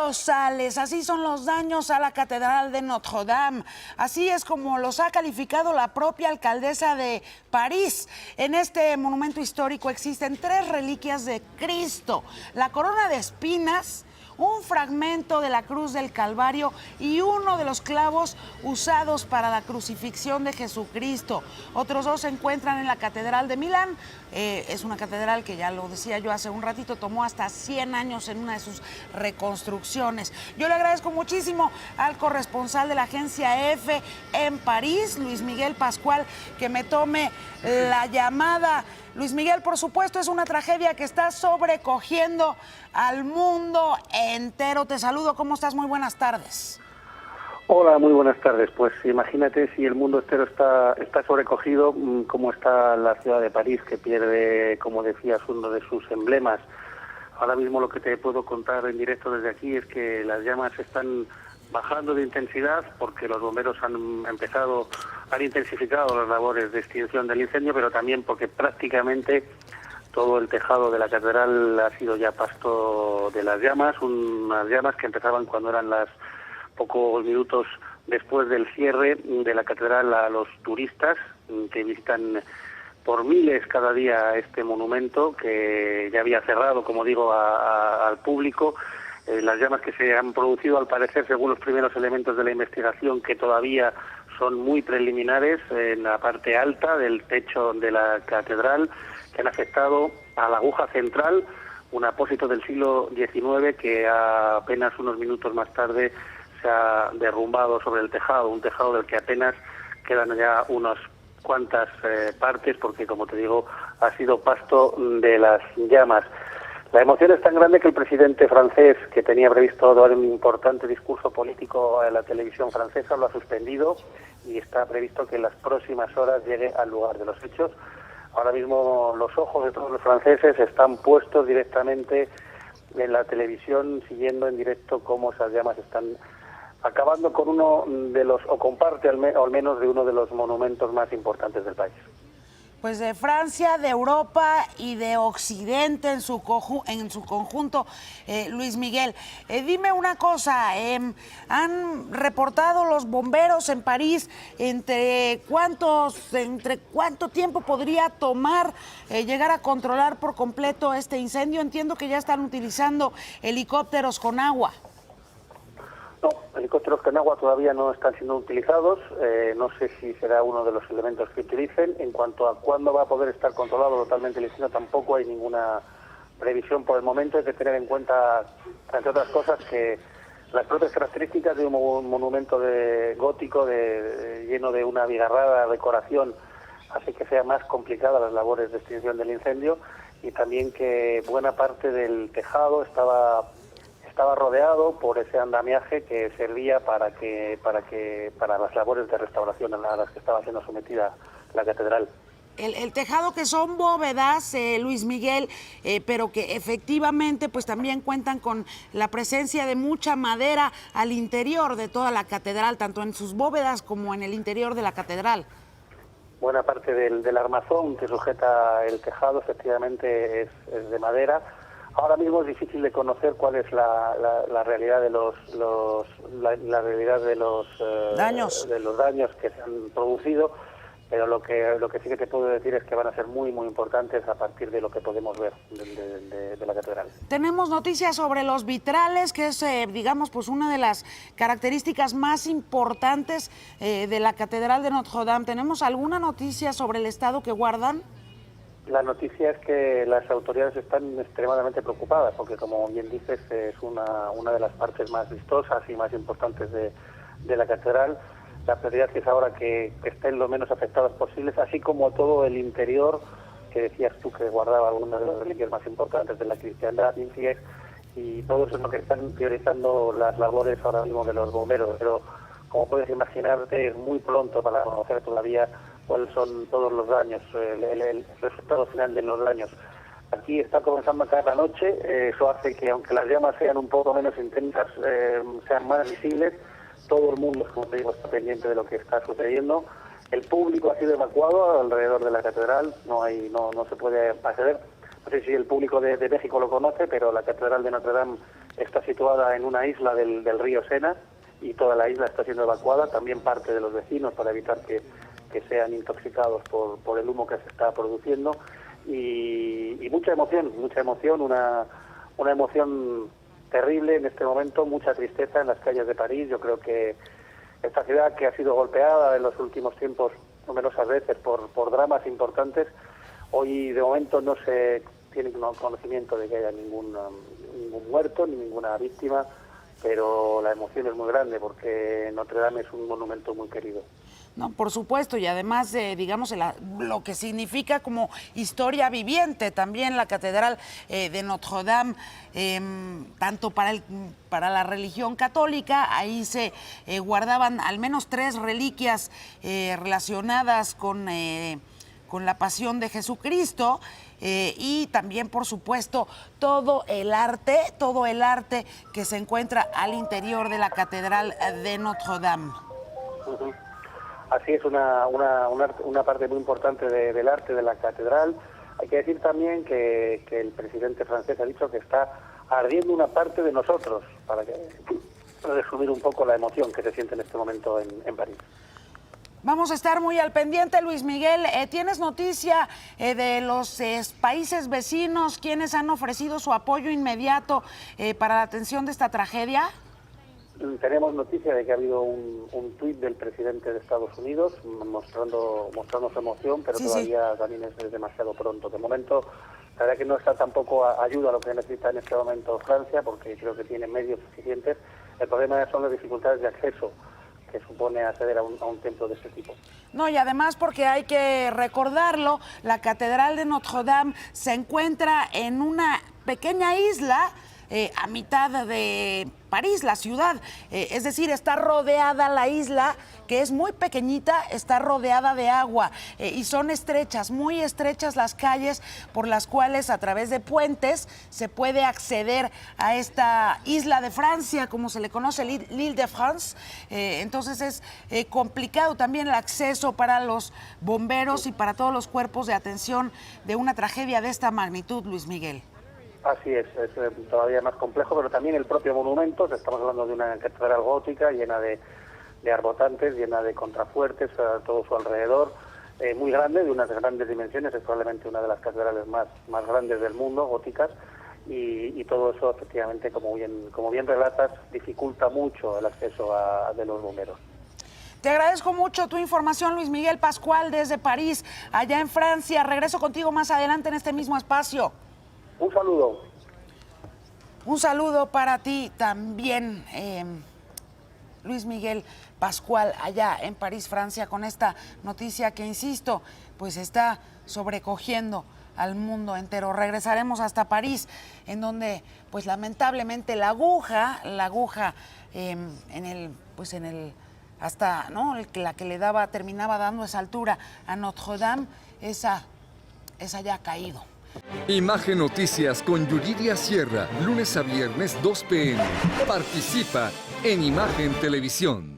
colosales, así son los daños a la Catedral de Notre Dame. Así es como los ha calificado la propia alcaldesa de París. En este monumento histórico existen 3 reliquias de Cristo: la corona de espinas, un fragmento de la cruz del Calvario y uno de los clavos usados para la crucifixión de Jesucristo. Otros 2 se encuentran en la Catedral de Milán. Es una catedral que, ya lo decía yo hace un ratito, tomó hasta 100 años en una de sus reconstrucciones. Yo le agradezco muchísimo al corresponsal de la agencia EFE en París, Luis Miguel Pascual, que me tome la llamada. Luis Miguel, por supuesto, es una tragedia que está sobrecogiendo al mundo entero. Te saludo, ¿cómo estás? Muy buenas tardes. Hola, muy buenas tardes. Pues imagínate si el mundo entero está sobrecogido, cómo está la ciudad de París, que pierde, como decías, uno de sus emblemas. Ahora mismo lo que te puedo contar en directo desde aquí es que las llamas están bajando de intensidad porque los bomberos han intensificado las labores de extinción del incendio, pero también porque prácticamente todo el tejado de la catedral ha sido ya pasto de las llamas, unas llamas que empezaban cuando eran las pocos minutos después del cierre de la catedral a los turistas que visitan por miles cada día este monumento, que ya había cerrado, como digo, al público. Las llamas que se han producido, al parecer, según los primeros elementos de la investigación, que todavía son muy preliminares, en la parte alta del techo de la catedral, que han afectado a la aguja central, un apósito del siglo XIX que apenas unos minutos más tarde se ha derrumbado sobre el tejado, un tejado del que apenas quedan ya unas cuantas partes, porque, como te digo, ha sido pasto de las llamas. La emoción es tan grande que el presidente francés, que tenía previsto dar un importante discurso político en la televisión francesa, lo ha suspendido y está previsto que en las próximas horas llegue al lugar de los hechos. Ahora mismo los ojos de todos los franceses están puestos directamente en la televisión, siguiendo en directo cómo esas llamas están acabando con uno de los, o con parte al menos de uno de los monumentos más importantes del país. Pues de Francia, de Europa y de Occidente en su conjunto, Luis Miguel. Dime una cosa, ¿han reportado los bomberos en París entre cuánto tiempo podría tomar llegar a controlar por completo este incendio? Entiendo que ya están utilizando helicópteros con agua. No, helicópteros con agua todavía no están siendo utilizados. No sé si será uno de los elementos que utilicen. En cuanto a cuándo va a poder estar controlado totalmente el incendio, tampoco hay ninguna previsión por el momento. Hay que tener en cuenta, entre otras cosas, que las propias características de un monumento gótico lleno de una abigarrada decoración hace que sea más complicada las labores de extinción del incendio, y también que buena parte del tejado estaba rodeado por ese andamiaje que servía para las labores de restauración a las que estaba siendo sometida la catedral. El tejado, que son bóvedas, Luis Miguel, pero que efectivamente pues también cuentan con la presencia de mucha madera al interior de toda la catedral, tanto en sus bóvedas como en el interior de la catedral. Buena parte del armazón que sujeta el tejado efectivamente es de madera. Ahora mismo es difícil de conocer cuál es la realidad de los daños que se han producido, pero lo que sí que te puedo decir es que van a ser muy muy importantes a partir de lo que podemos ver de la catedral. Tenemos noticias sobre los vitrales, que es digamos pues una de las características más importantes de la catedral de Notre Dame. ¿Tenemos alguna noticia sobre el estado que guardan? La noticia es que las autoridades están extremadamente preocupadas porque, como bien dices, es una de las partes más vistosas y más importantes de la catedral. La prioridad es ahora que estén lo menos afectados posibles, así como todo el interior, que decías tú que guardaba algunas de las reliquias más importantes de la cristiandad, y todo eso es lo que están priorizando las labores ahora mismo de los bomberos. Pero, como puedes imaginarte, es muy pronto para conocer todavía cuáles son todos los daños, el resultado final de los daños. Aquí está comenzando a caer la noche, eso hace que, aunque las llamas sean un poco menos intensas, sean más visibles. Todo el mundo, como te digo, está pendiente de lo que está sucediendo. El público ha sido evacuado alrededor de la catedral, no se puede acceder. No sé si el público de México lo conoce, pero la catedral de Notre Dame está situada en una isla del río Sena y toda la isla está siendo evacuada, también parte de los vecinos para evitar que sean intoxicados por el humo que se está produciendo y mucha emoción, una emoción terrible en este momento, mucha tristeza en las calles de París. Yo creo que esta ciudad, que ha sido golpeada en los últimos tiempos numerosas veces por dramas importantes, hoy de momento no se tiene conocimiento de que haya ningún muerto ni ninguna víctima, pero la emoción es muy grande porque Notre Dame es un monumento muy querido. No, por supuesto, y además, digamos, lo que significa como historia viviente también la Catedral de Notre Dame, tanto para la religión católica, ahí se guardaban al menos 3 reliquias relacionadas con la pasión de Jesucristo, y también, por supuesto, todo el arte que se encuentra al interior de la Catedral de Notre Dame. Uh-huh. Así es, una parte muy importante del arte de la catedral. Hay que decir también que el presidente francés ha dicho que está ardiendo una parte de nosotros, para resumir un poco la emoción que se siente en este momento en París. Vamos a estar muy al pendiente, Luis Miguel. ¿Tienes noticia de los países vecinos, quienes han ofrecido su apoyo inmediato para la atención de esta tragedia? Tenemos noticia de que ha habido un tuit del presidente de Estados Unidos mostrando su emoción, pero todavía también es demasiado pronto. De momento, la verdad que no está tampoco ayuda a lo que necesita en este momento Francia, porque creo que tiene medios suficientes. El problema son las dificultades de acceso que supone acceder a un templo de este tipo. No, y además porque hay que recordarlo, la Catedral de Notre Dame se encuentra en una pequeña isla a mitad de París, la ciudad. Es decir, está rodeada la isla, que es muy pequeñita, está rodeada de agua y son estrechas, muy estrechas las calles por las cuales a través de puentes se puede acceder a esta isla de Francia, como se le conoce, l'Île de France. Entonces es complicado también el acceso para los bomberos y para todos los cuerpos de atención de una tragedia de esta magnitud, Luis Miguel. Así es todavía más complejo, pero también el propio monumento, estamos hablando de una catedral gótica llena de arbotantes, llena de contrafuertes a todo su alrededor, muy grande, de unas grandes dimensiones, es probablemente una de las catedrales más grandes del mundo, góticas, y todo eso efectivamente, como bien relatas, dificulta mucho el acceso de los bomberos. Te agradezco mucho tu información, Luis Miguel Pascual, desde París, allá en Francia. Regreso contigo más adelante en este mismo espacio. Un saludo. Un saludo para ti también, Luis Miguel Pascual, allá en París, Francia, con esta noticia que, insisto, pues está sobrecogiendo al mundo entero. Regresaremos hasta París, en donde, pues lamentablemente, la aguja hasta, ¿no?, la que terminaba dando esa altura a Notre Dame, esa ya ha caído. Imagen Noticias con Yuridia Sierra, lunes a viernes 2 p.m. Participa en Imagen Televisión.